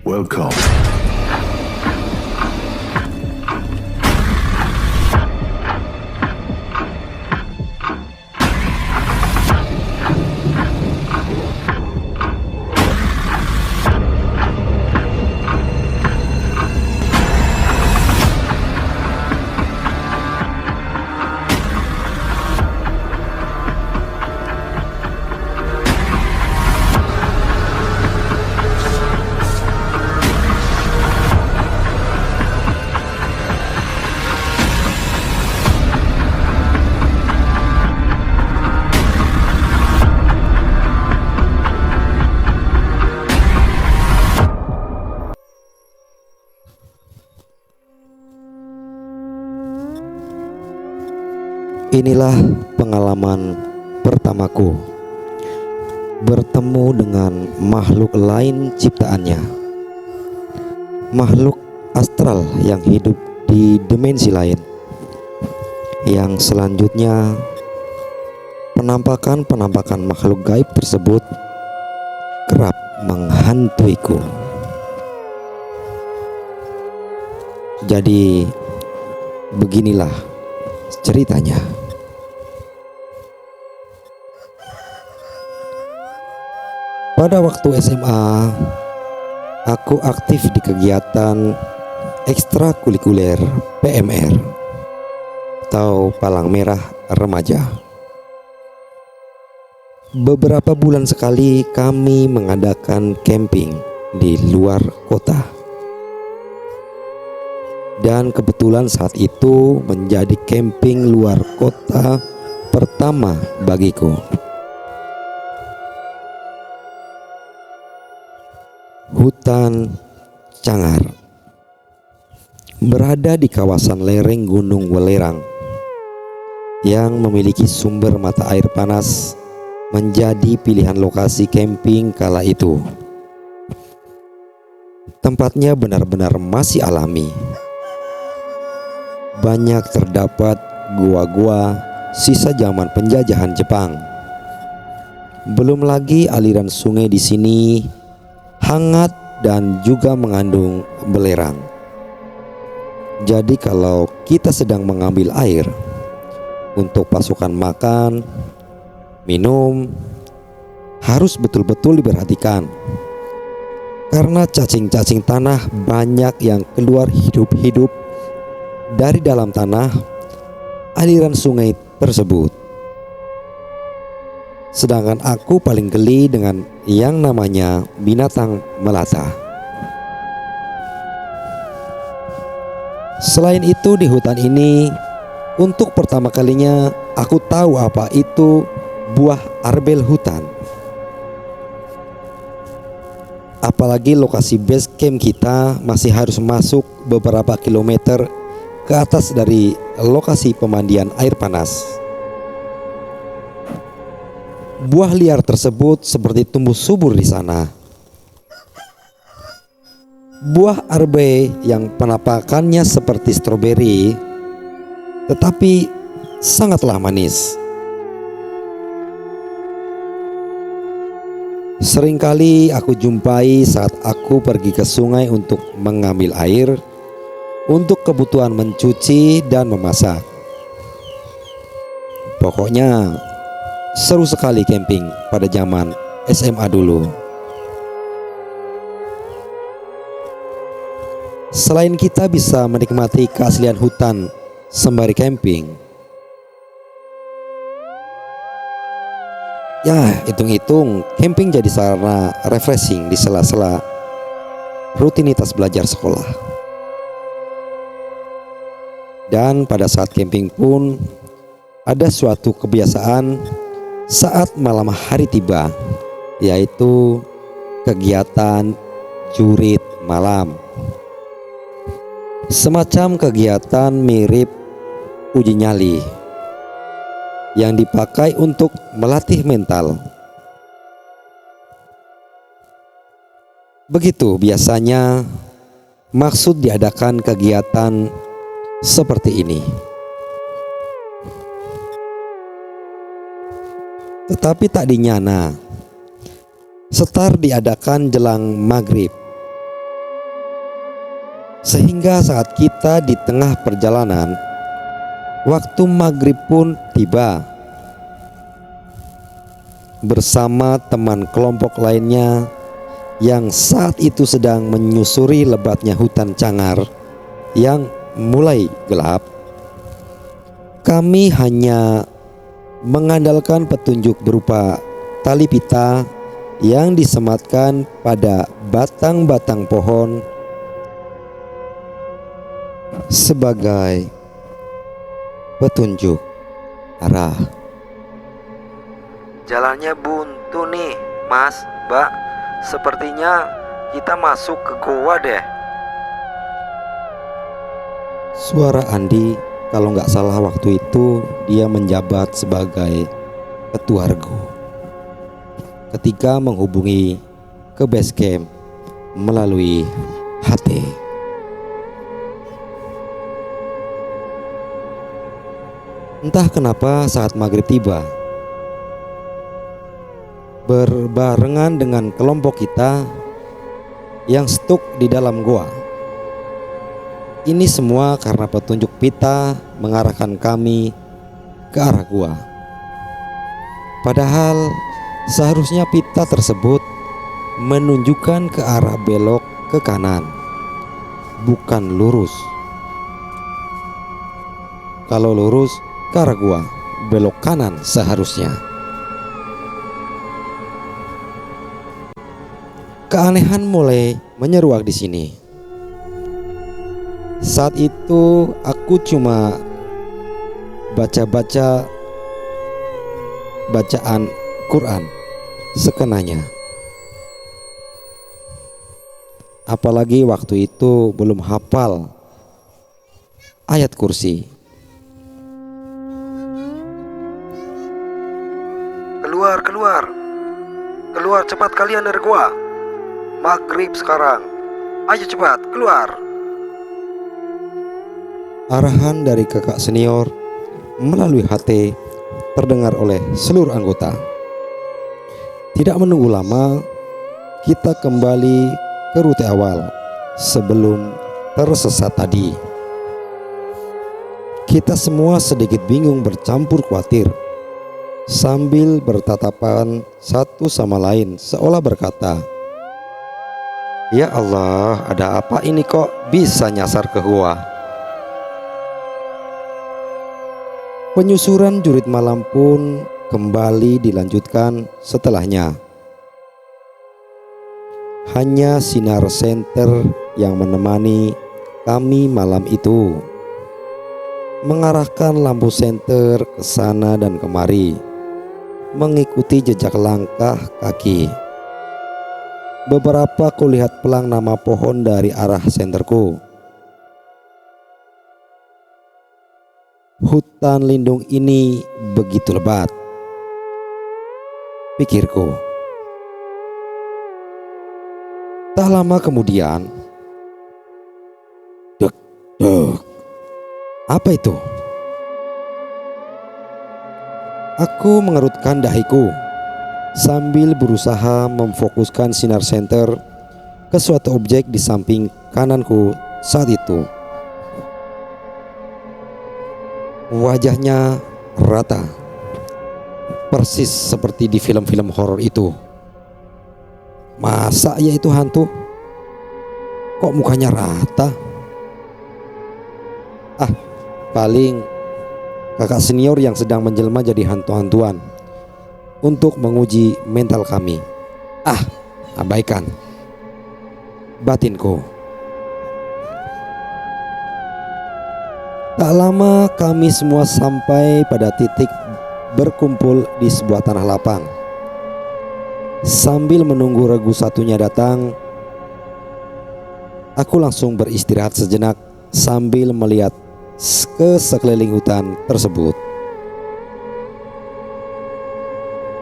Welcome. Inilah pengalaman pertamaku bertemu dengan makhluk lain ciptaannya, makhluk astral yang hidup di dimensi lain. Yang selanjutnya, penampakan makhluk gaib tersebut kerap menghantuiku. Jadi beginilah ceritanya. Pada waktu SMA, aku aktif di kegiatan ekstrakurikuler PMR atau Palang Merah Remaja. Beberapa bulan sekali kami mengadakan camping di luar kota. Dan kebetulan saat itu menjadi camping luar kota pertama bagiku. Hutan Cangar berada di kawasan lereng Gunung Welerang yang memiliki sumber mata air panas, menjadi pilihan lokasi camping kala itu. Tempatnya benar-benar masih alami. Banyak terdapat gua-gua sisa zaman penjajahan Jepang. Belum lagi aliran sungai di sini hangat dan juga mengandung belerang. Jadi kalau kita sedang mengambil air untuk pasukan makan, minum, harus betul-betul diperhatikan. Karena cacing-cacing tanah banyak yang keluar hidup-hidup dari dalam tanah aliran sungai tersebut. Sedangkan aku paling geli dengan yang namanya binatang melata. Selain itu, di hutan ini untuk pertama kalinya aku tahu apa itu buah arbel hutan. Apalagi lokasi base camp kita masih harus masuk beberapa kilometer ke atas dari lokasi pemandian air panas. Buah liar tersebut seperti tumbuh subur di sana. Buah arbe yang penampakannya seperti stroberi, tetapi sangatlah manis. Seringkali aku jumpai saat aku pergi ke sungai untuk mengambil air untuk kebutuhan mencuci dan memasak. Pokoknya seru sekali camping pada zaman SMA dulu. Selain kita bisa menikmati keaslian hutan sembari camping, ya hitung-hitung camping jadi sarana refreshing di sela-sela rutinitas belajar sekolah. Dan pada saat camping pun ada suatu kebiasaan saat malam hari tiba, yaitu kegiatan jurit malam. Semacam kegiatan mirip uji nyali yang dipakai untuk melatih mental. Begitu biasanya maksud diadakan kegiatan seperti ini. Tetapi tak dinyana, setar diadakan jelang maghrib Sehingga saat kita di tengah perjalanan, waktu maghrib pun tiba. Bersama teman kelompok lainnya yang saat itu sedang menyusuri lebatnya hutan Cangar yang mulai gelap, kami hanya mengandalkan petunjuk berupa tali pita yang disematkan pada batang-batang pohon sebagai petunjuk arah. Jalannya buntu nih, Mas, Mbak. Sepertinya kita masuk ke goa deh. Suara Andi, kalau nggak salah waktu itu dia menjabat sebagai ketua regu, ketika menghubungi ke base camp melalui HT. Entah kenapa saat maghrib tiba, berbarengan dengan kelompok kita yang stuck di dalam goa. Ini semua karena petunjuk pita mengarahkan kami ke arah gua. Padahal seharusnya pita tersebut menunjukkan ke arah belok ke kanan, bukan lurus. Kalau lurus ke arah gua, belok kanan seharusnya. Keanehan mulai menyeruak di sini. Saat itu aku cuma baca-baca bacaan Quran sekenanya. Apalagi waktu itu belum hafal ayat kursi. Keluar cepat kalian dari gua. Maghrib sekarang. Ayo cepat keluar. Arahan dari kakak senior melalui HT terdengar oleh seluruh anggota. Tidak menunggu lama, kita kembali ke rute awal sebelum tersesat tadi. Kita semua sedikit bingung bercampur khawatir, sambil bertatapan satu sama lain seolah berkata, "Ya Allah, ada apa ini kok bisa nyasar ke gua?" Penyusuran jurit malam pun kembali dilanjutkan setelahnya. Hanya sinar senter yang menemani kami malam itu, mengarahkan lampu senter ke sana dan kemari, mengikuti jejak langkah kaki. Beberapa kulihat pelang nama pohon dari arah senterku. Hutan lindung ini begitu lebat, pikirku. Tak lama kemudian, dek, apa itu? Aku mengerutkan dahiku sambil berusaha memfokuskan sinar senter ke suatu objek di samping kananku saat itu. Wajahnya rata, persis seperti di film-film horor itu. Masa ya itu hantu? Kok mukanya rata? Paling kakak senior yang sedang menjelma jadi hantu-hantuan untuk menguji mental kami. Abaikan batinku. Tak lama kami semua sampai pada titik berkumpul di sebuah tanah lapang. Sambil menunggu regu satunya datang, aku langsung beristirahat sejenak sambil melihat ke sekeliling hutan tersebut.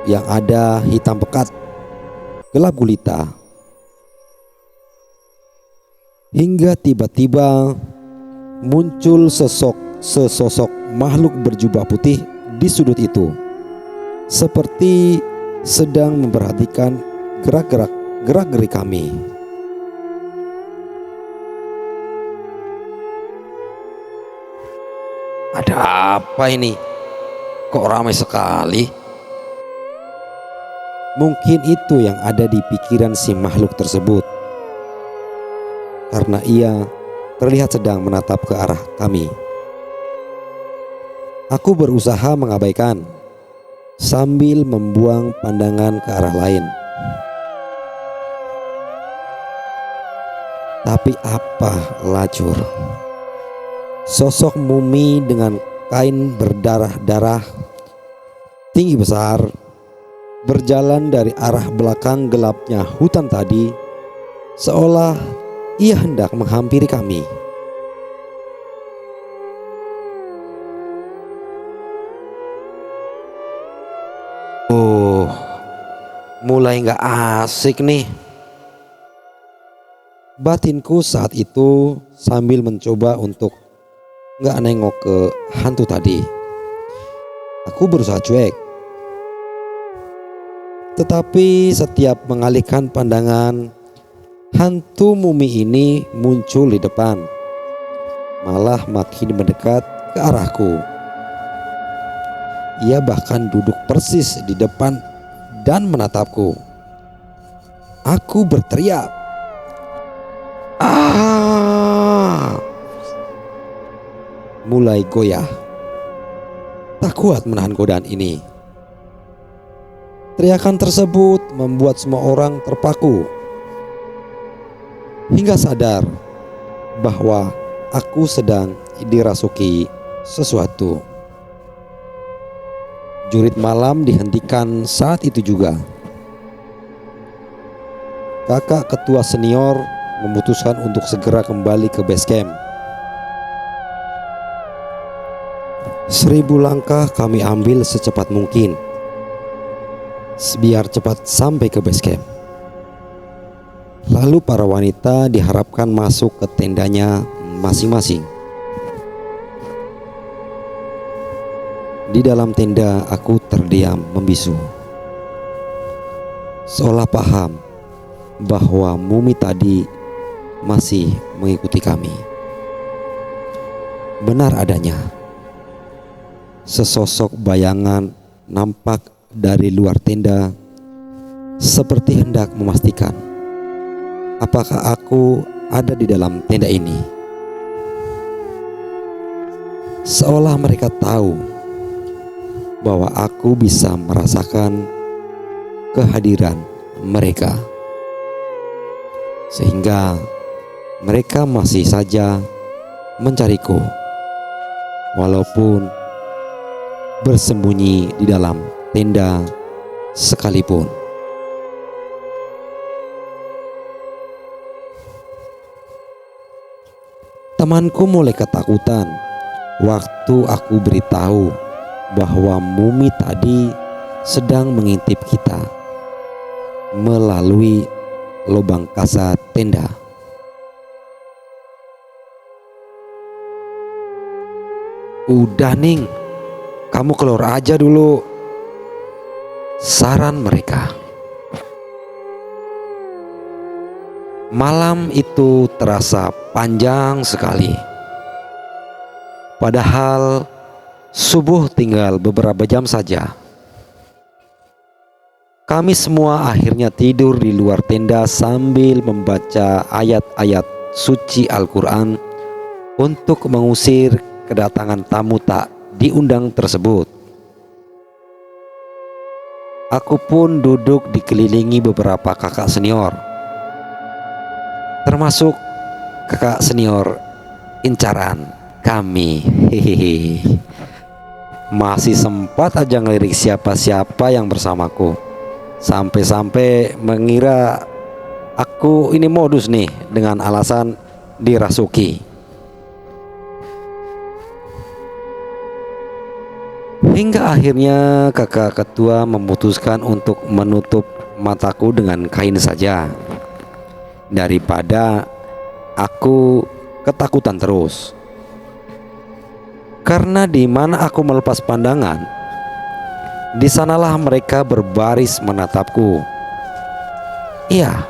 Yang ada hitam pekat, gelap gulita. Hingga tiba-tiba muncul sesosok makhluk berjubah putih di sudut itu, seperti sedang memperhatikan gerak-gerik kami. Apa ini? Kok ramai sekali? Mungkin itu yang ada di pikiran si makhluk tersebut, karena ia terlihat sedang menatap ke arah kami. Aku berusaha mengabaikan sambil membuang pandangan ke arah lain. Tapi apa lacur? Sosok mumi dengan kain berdarah-darah, tinggi besar, berjalan dari arah belakang gelapnya hutan tadi, seolah ia hendak menghampiri kami. Mulai gak asik nih. Batinku saat itu sambil mencoba untuk gak nengok ke hantu tadi. Aku berusaha cuek, tetapi setiap mengalihkan pandangan, hantu mumi ini muncul di depan, malah makin mendekat ke arahku. Ia bahkan duduk persis di depan dan menatapku. Aku berteriak, "Ah!" Mulai goyah. Tak kuat menahan godaan ini. Teriakan tersebut membuat semua orang terpaku, hingga sadar bahwa aku sedang dirasuki sesuatu. Jurit malam dihentikan saat itu juga. Kakak ketua senior memutuskan untuk segera kembali ke base camp. 1000 langkah kami ambil secepat mungkin, biar cepat sampai ke base camp. Lalu para wanita diharapkan masuk ke tendanya masing-masing. Di dalam tenda aku terdiam membisu, seolah paham bahwa mumi tadi masih mengikuti kami. Benar adanya, sesosok bayangan nampak dari luar tenda, seperti hendak memastikan apakah aku ada di dalam tenda ini. Seolah mereka tahu bahwa aku bisa merasakan kehadiran mereka, sehingga mereka masih saja mencariku, walaupun bersembunyi di dalam tenda sekalipun. Temanku mulai ketakutan waktu aku beritahu bahwa mumi tadi sedang mengintip kita melalui lubang kaca tenda. "Udah Ning, kamu keluar aja dulu," saran mereka. Malam itu terasa panjang sekali, padahal subuh tinggal beberapa jam saja. Kami semua akhirnya tidur di luar tenda sambil membaca ayat-ayat suci Al-Quran untuk mengusir kedatangan tamu tak diundang tersebut. Aku pun duduk dikelilingi beberapa kakak senior, termasuk kakak senior incaran kami. Hehehe. Masih sempat aja ngelirik siapa-siapa yang bersamaku, sampai-sampai mengira aku ini modus nih dengan alasan dirasuki. Hingga akhirnya kakak ketua memutuskan untuk menutup mataku dengan kain saja, daripada aku ketakutan terus. Karena di mana aku melepas pandangan, di sanalah mereka berbaris menatapku. Iya,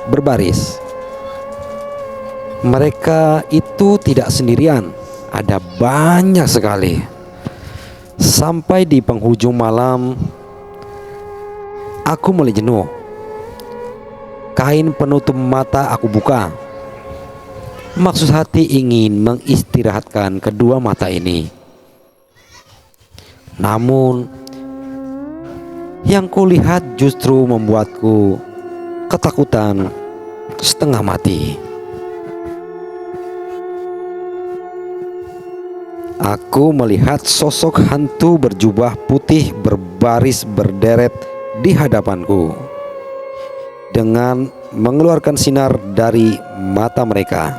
berbaris. Mereka itu tidak sendirian, ada banyak sekali. Sampai di penghujung malam, aku mulai jenuh. Kain penutup mata aku buka. Maksud hati ingin mengistirahatkan kedua mata ini. Namun yang kulihat justru membuatku ketakutan setengah mati. Aku melihat sosok hantu berjubah putih berbaris berderet di hadapanku dengan mengeluarkan sinar dari mata mereka.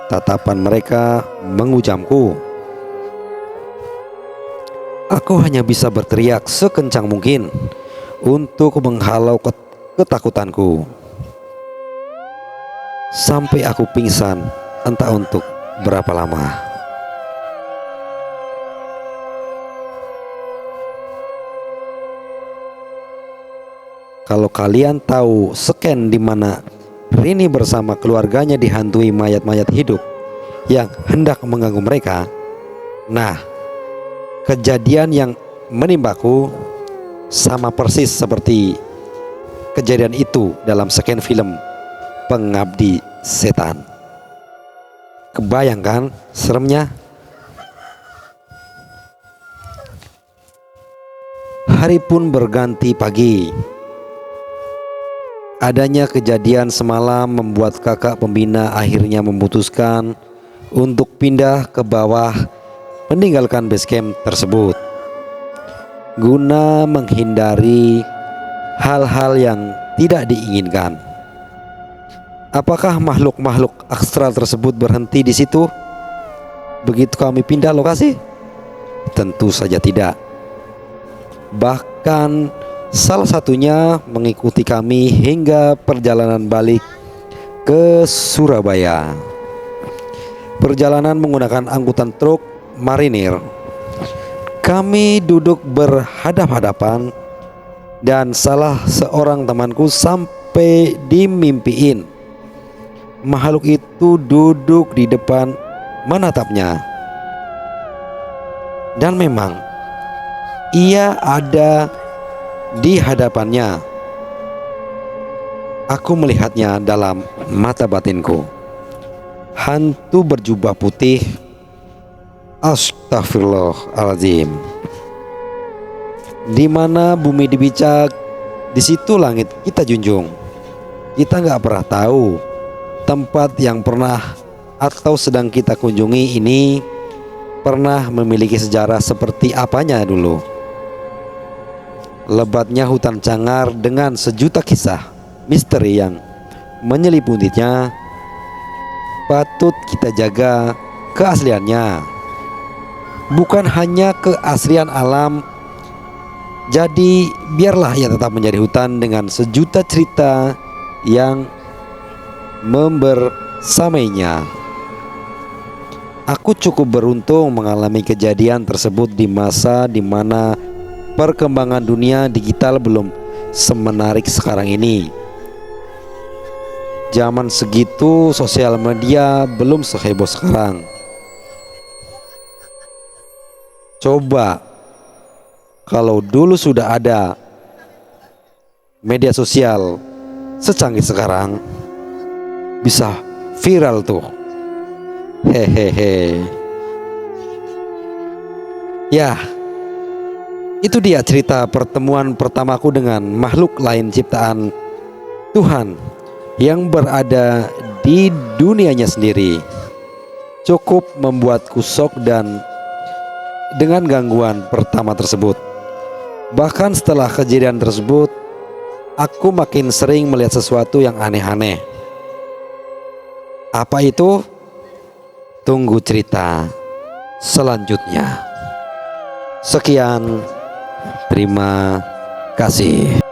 Tatapan mereka menghujamku. Aku hanya bisa berteriak sekencang mungkin untuk menghalau ketakutanku. Sampai aku pingsan entah untuk berapa lama. Kalau kalian tahu sken di mana Rini bersama keluarganya dihantui mayat-mayat hidup yang hendak mengganggu mereka. Nah, kejadian yang menimbaku sama persis seperti kejadian itu dalam sken film Pengabdi Setan. Kebayangkan seremnya? Hari pun berganti pagi. Adanya kejadian semalam membuat kakak pembina akhirnya memutuskan untuk pindah ke bawah meninggalkan base camp tersebut guna menghindari hal-hal yang tidak diinginkan. Apakah makhluk-makhluk astral tersebut berhenti di situ begitu kami pindah lokasi? Tentu saja tidak. Bahkan salah satunya mengikuti kami hingga perjalanan balik ke Surabaya. Perjalanan menggunakan angkutan truk marinir. Kami duduk berhadap-hadapan dan salah seorang temanku sampai dimimpiin makhluk itu duduk di depan menatapnya. Dan memang ia ada di hadapannya. Aku melihatnya dalam mata batinku. Hantu berjubah putih. Astagfirullahaladzim. Di mana bumi dibicak, di situ langit kita junjung. Kita nggak pernah tahu tempat yang pernah atau sedang kita kunjungi ini pernah memiliki sejarah seperti apanya dulu. Lebatnya hutan Cangar dengan sejuta kisah misteri yang menyeliputinya patut kita jaga keasliannya. Bukan hanya keaslian alam. Jadi biarlah ia tetap menjadi hutan dengan sejuta cerita yang membersamainya. Aku cukup beruntung mengalami kejadian tersebut di masa di mana perkembangan dunia digital belum semenarik sekarang ini. Zaman segitu sosial media belum seheboh sekarang. Coba kalau dulu sudah ada media sosial secanggih sekarang, bisa viral tuh. Hehehe. Ya, itu dia cerita pertemuan pertamaku dengan makhluk lain ciptaan Tuhan yang berada di dunianya sendiri. Cukup membuatku shock dan dengan gangguan pertama tersebut. Bahkan setelah kejadian tersebut, aku makin sering melihat sesuatu yang aneh-aneh. Apa itu? Tunggu cerita selanjutnya. Sekian. Terima kasih.